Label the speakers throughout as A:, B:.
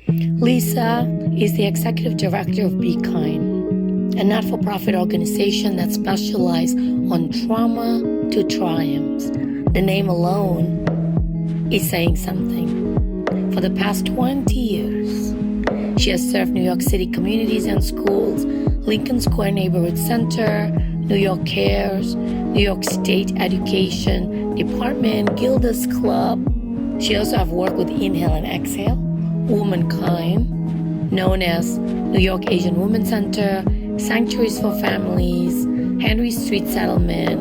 A: Lisa is the executive director of bKind, a not-for-profit organization that specializes on trauma to triumphs. The name alone is saying something. For the past 20 years, she has served New York City communities and schools, Lincoln Square Neighborhood Center, New York Cares, New York State Education Department, Gilda's Club. She also has worked with Inhale and Exhale, Womankind, known as New York Asian Women Center, Sanctuaries for Families, Henry Street Settlement,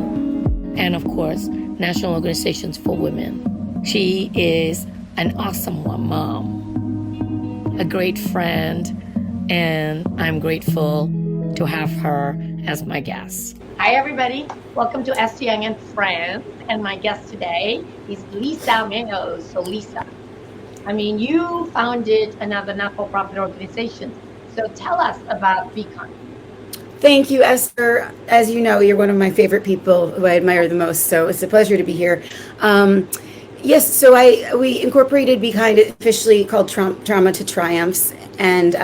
A: and of course, National Organizations for Women. She is an awesome mom, a great friend, and I'm grateful to have her as my guest. Hi, everybody. Welcome to Esther Yang Friends. And my guest today is Lisa Mehos. So, Lisa, you founded another not-for-profit organization. So tell us about bKind.
B: Thank you, Esther. As you know, you're one of my favorite people who I admire the most. So it's a pleasure to be here. Yes, so we incorporated bKind, officially called Trauma to Triumphs, and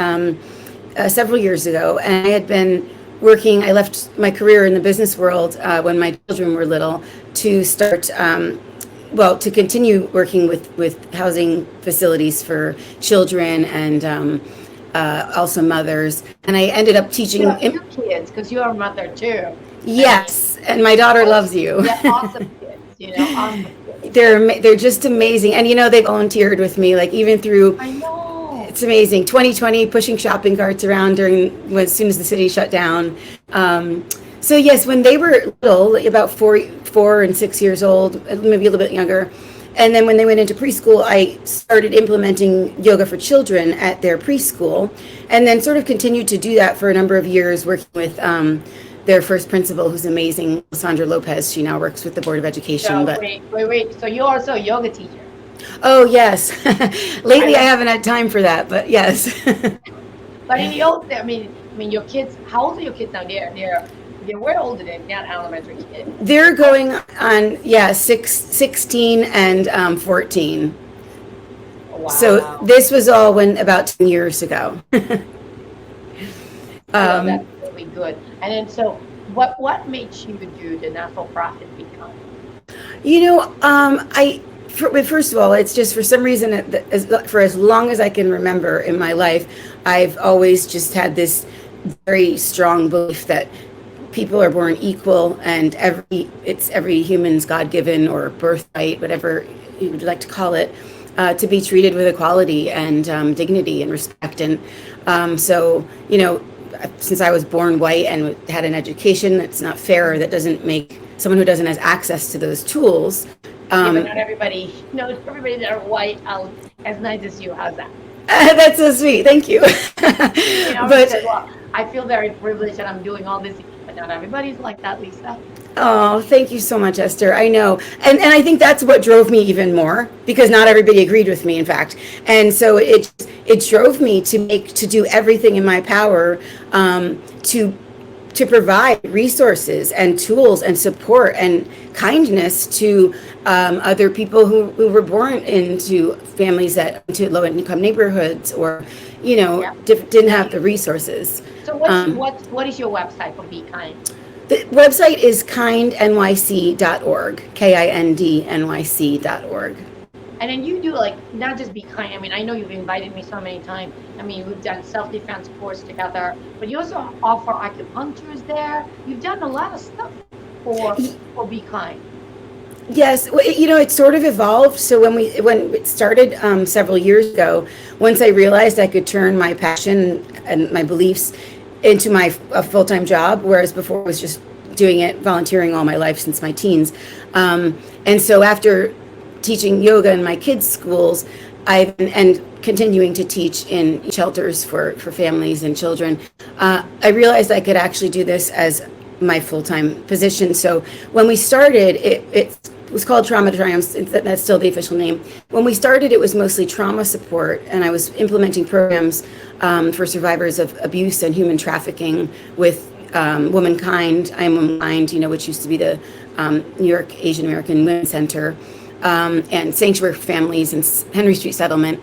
B: several years ago. And I had been working, I left my career in the business world when my children were little to start, to continue working with housing facilities for children and also mothers. And I ended up teaching
A: your kids, because you're a mother too.
B: Yes, and my daughter loves you.
A: Yeah, awesome kids, awesome kids.
B: They're just amazing. And they volunteered with me, like even through,
A: I know.
B: It's amazing. 2020, pushing shopping carts around as soon as the city shut down. So yes, when they were little, about 4 and 6 years old, maybe a little bit younger, and then when they went into preschool, I started implementing yoga for children at their preschool, and then sort of continued to do that for a number of years, working with their first principal, who's amazing, Sandra Lopez. She now works with the Board of Education.
A: So, wait. So you're also a yoga teacher?
B: Oh, yes. Lately, I haven't had time for that, but yes.
A: But in the old, your kids, how old are your kids now? They're way older than not elementary kids.
B: They're going on, 16 and 14.
A: Wow.
B: So this was all about 10 years ago.
A: That's really good. And then, so what made you do the not-for-profit bKind?
B: First of all, it's just for some reason, for as long as I can remember in my life, I've always just had this very strong belief that people are born equal, and every human's God-given or birthright, whatever you would like to call it, to be treated with equality and dignity and respect. And since I was born white and had an education, it's not fair. That doesn't make someone who doesn't have access to those tools.
A: But not everybody that are white as nice as you. How's that?
B: That's so sweet. Thank you.
A: I feel very privileged that I'm doing all this, but not everybody's like that, Lisa.
B: Oh, thank you so much, Esther. I know. And I think that's what drove me even more, because not everybody agreed with me, in fact. And so it drove me to do everything in my power to provide resources and tools and support and kindness to other people who were born into families into low-income neighborhoods or, didn't have the resources.
A: So what is your website for bKind?
B: The website is kindnyc.org, KINDNYC.org.
A: And then you do not just bKind. I know you've invited me so many times. We've done self-defense course together, but you also offer acupunctures there. You've done a lot of stuff for bKind.
B: Yes, it sort of evolved. So when it started several years ago, once I realized I could turn my passion and my beliefs into a full-time job, whereas before I was just doing it, volunteering all my life since my teens. And so after teaching yoga in my kids' schools, and continuing to teach in shelters for families and children, I realized I could actually do this as my full-time position. So when we started, it was called Trauma to Triumphs. That's still the official name. When we started, it was mostly trauma support, and I was implementing programs for survivors of abuse and human trafficking with Womankind, I Am Womankind, which used to be the New York Asian American Women's Center, and Sanctuary for Families and Henry Street Settlement.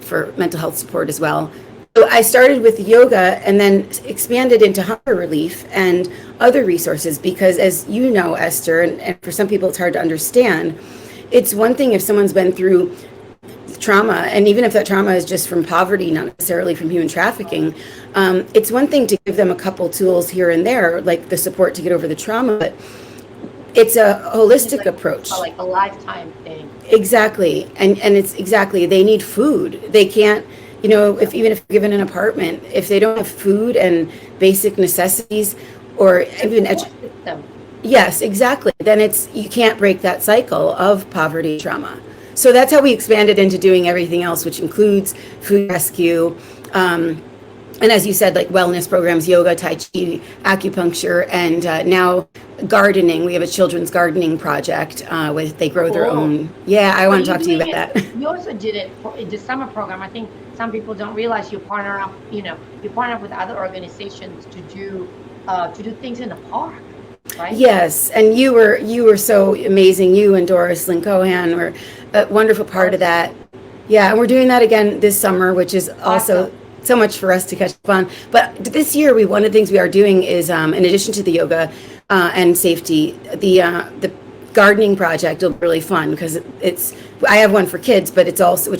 B: for mental health support as well. So I started with yoga and then expanded into hunger relief and other resources because, as you know, Esther, and for some people it's hard to understand, it's one thing if someone's been through trauma, and even if that trauma is just from poverty, not necessarily from human trafficking, it's one thing to give them a couple tools here and there, like the support to get over the trauma, but it's a holistic approach.
C: Like a lifetime thing.
B: Exactly. And it's exactly, they need food. They can't, even if given an apartment, if they don't have food and basic necessities or even
C: system.
B: Yes, exactly. Then you can't break that cycle of poverty trauma. So that's how we expanded into doing everything else, which includes food rescue, and as you said, like wellness programs, yoga, tai chi, acupuncture, and now gardening. We have a children's gardening project where they grow their own. Yeah, I want to talk to you about that.
C: You also did it for the summer program. I think some people don't realize you partner up. You partner up with other organizations to do things in the park. Right?
B: Yes, and you were so amazing. You and Doris Lynn Cohan were a wonderful part of that. Yeah, and we're doing that again this summer, which is also so much for us to catch up on. But this year, one of the things we are doing is, in addition to the yoga and safety, the gardening project will be really fun because I have one for kids, but it's also,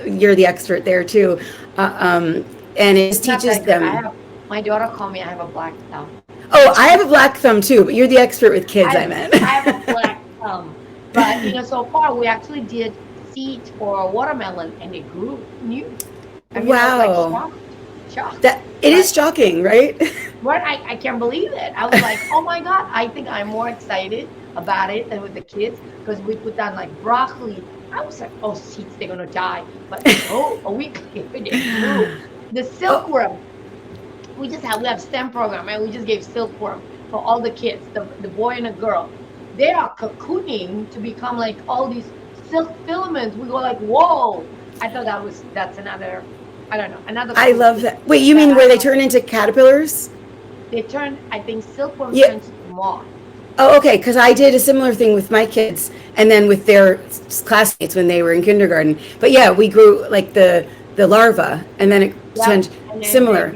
B: you're the expert there too, and it just teaches them.
C: My daughter called me, I have a black thumb.
B: Oh, I have a black thumb too, but you're the expert with kids, I meant.
C: I have a black thumb. But, so far we actually did seeds for a watermelon and it grew new.
B: Wow.
C: I was like shocked.
B: It is shocking, right?
C: But I can't believe it. I was like, oh my God, I think I'm more excited about it than with the kids because we put down like broccoli. I was like, oh, seeds, they're going to die. But a week later, they grew. The silkworm. We have STEM program, and we just gave silkworm for all the kids, the boy and the girl. They are cocooning to become like all these silk filaments. We go like, whoa! I thought that's another. I don't know, another.
B: I love that. Wait, you mean where they turn into caterpillars?
C: They turn. I think silkworm turns into moth.
B: Oh, okay. Because I did a similar thing with my kids, and then with their classmates when they were in kindergarten. But yeah, we grew like the larva, and then it turned similar.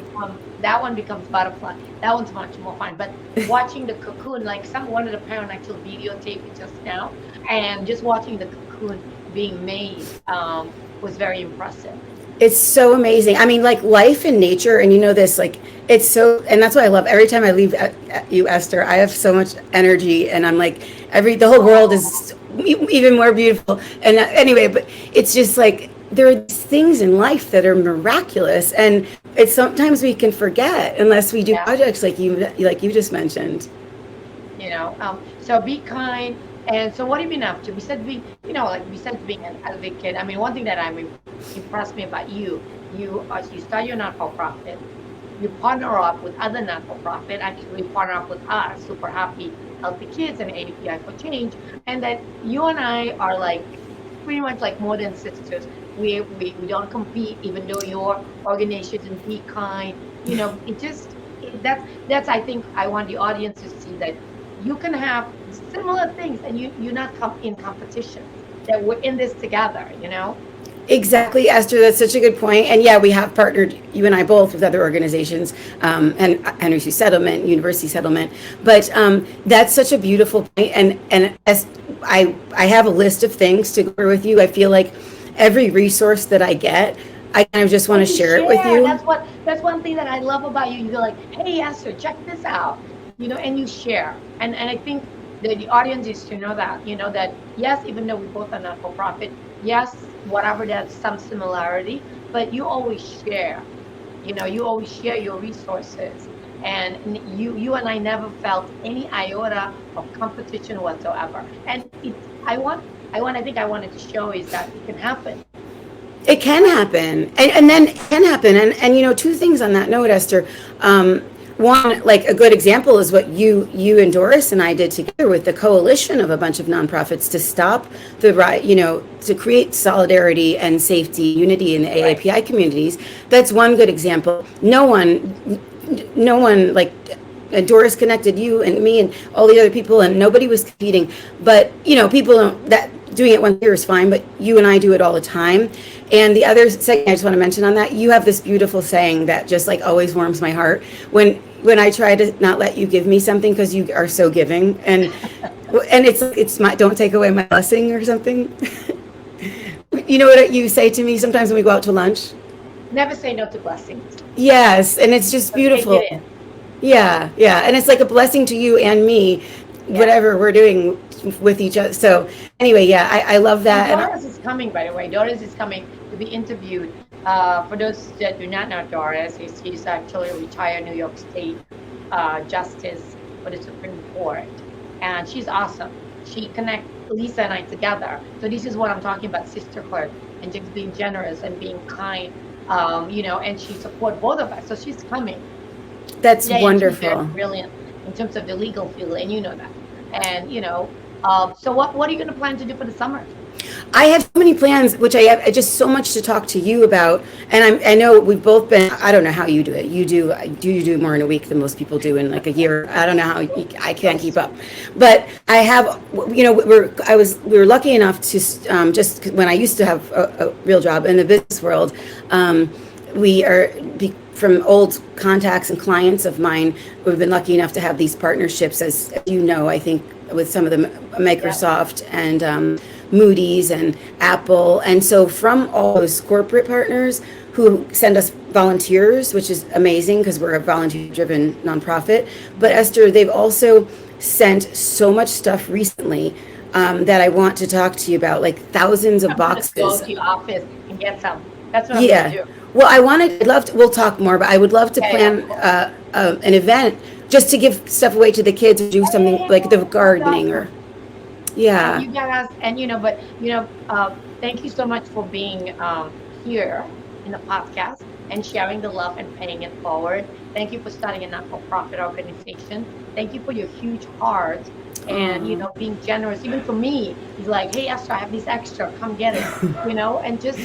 C: That one becomes butterfly. That one's much more fun. But watching the cocoon, like one of the parents actually videotaped it just now, and just watching the cocoon being made was very impressive.
B: It's so amazing. I mean, like life in nature, and this, like it's so, and that's what I love. Every time I leave you, Esther, I have so much energy, and I'm like, the whole world is even more beautiful. And anyway, but it's just like there are things in life that are miraculous, and it's sometimes we can forget unless we do projects like you just mentioned.
C: So be kind. And so what have you been up to? Besides being, being an advocate, I mean, one thing that impressed me about you start your not-for-profit. You partner up with other not-for-profit, actually partner up with us, Super Happy Healthy Kids and AFAA for Change. And that you and I are like pretty much like more than sisters. We don't compete, even though your organization is bKind. That's I think I want the audience to see that you can have similar things and you're not in competition, that we're in this together,
B: Exactly, Esther, that's such a good point. And yeah, we have partnered, you and I both, with other organizations, and NYS Settlement, University Settlement, but that's such a beautiful point. And as I have a list of things to go with you. I feel like every resource that I get, I kind of just want to share it with you.
C: That's one thing that I love about you. You're like, hey Esther, check this out, and you share. And I think the audience is to know that, that yes, even though we both are not for profit, yes, whatever, there's some similarity, but you always share. You always share your resources. And you and I never felt any iota of competition whatsoever. And I wanted to show is that it can happen.
B: It can happen, and then it can happen. And two things on that note, Esther. One, like a good example is what you and Doris and I did together with the coalition of a bunch of nonprofits to stop the riot, to create solidarity and safety, unity in the AAPI communities. That's one good example. No one like Doris connected you and me and all the other people, and nobody was competing. But people don't, that doing it once a year is fine, but you and I do it all the time. And the other second I just want to mention on that, you have this beautiful saying that just like always warms my heart when I try to not let you give me something because you are so giving, and it's my, don't take away my blessing or something. You know what you say to me sometimes when we go out to lunch?
C: Never say no to blessings.
B: Yes, and it's just beautiful. Yeah, and it's like a blessing to you and me, whatever we're doing with each other. So anyway, yeah, I love that.
C: And Doris is coming, by the way. Doris is coming to be interviewed. For those that do not know Doris, he's actually a retired New York State justice for the Supreme Court, and she's awesome. She connects Lisa and I together. So this is what I'm talking about, sisterhood and just being generous and being kind. And she supports both of us. So she's coming.
B: That's wonderful.
C: She's very brilliant in terms of the legal field, and you know that. And so what are you going to plan to do for the summer?
B: I have so many plans, which I have just so much to talk to you about. And I know we've both been, I don't know how you do it. You do more in a week than most people do in like a year. I don't know how I can't keep up. But I have, we were lucky enough to just when I used to have a real job in the business world, we are from old contacts and clients of mine, we've been lucky enough to have these partnerships, as you know, I think with some of the Microsoft and Moody's and Apple. And so from all those corporate partners who send us volunteers, which is amazing because we're a volunteer-driven nonprofit. But Esther, they've also sent so much stuff recently that I want to talk to you about, like thousands of boxes.
C: Go to your office and get some. That's what I'm going to do.
B: Well, we'll talk more, but I would love to plan an event just to give stuff away to the kids or do something like the gardening or, yeah.
C: You guys, and thank you so much for being here in the podcast and sharing the love and paying it forward. Thank you for starting a not-for-profit organization. Thank you for your huge heart and, being generous. Even for me, he's like, hey, Esther, I have this extra, come get it, and just,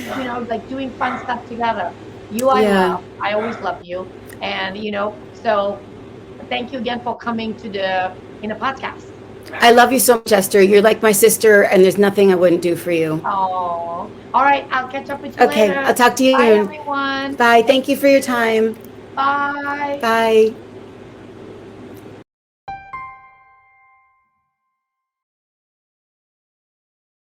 C: like doing fun stuff together. I love. I always love you. And, so thank you again for coming to the podcast.
B: I love you so much, Esther. You're like my sister, and there's nothing I wouldn't do for you.
C: Oh, all right. I'll catch up with you later.
B: Okay, I'll talk to you
C: Bye,
B: soon.
C: everyone.
B: Bye. Thank you for your time.
C: Bye.
B: Bye.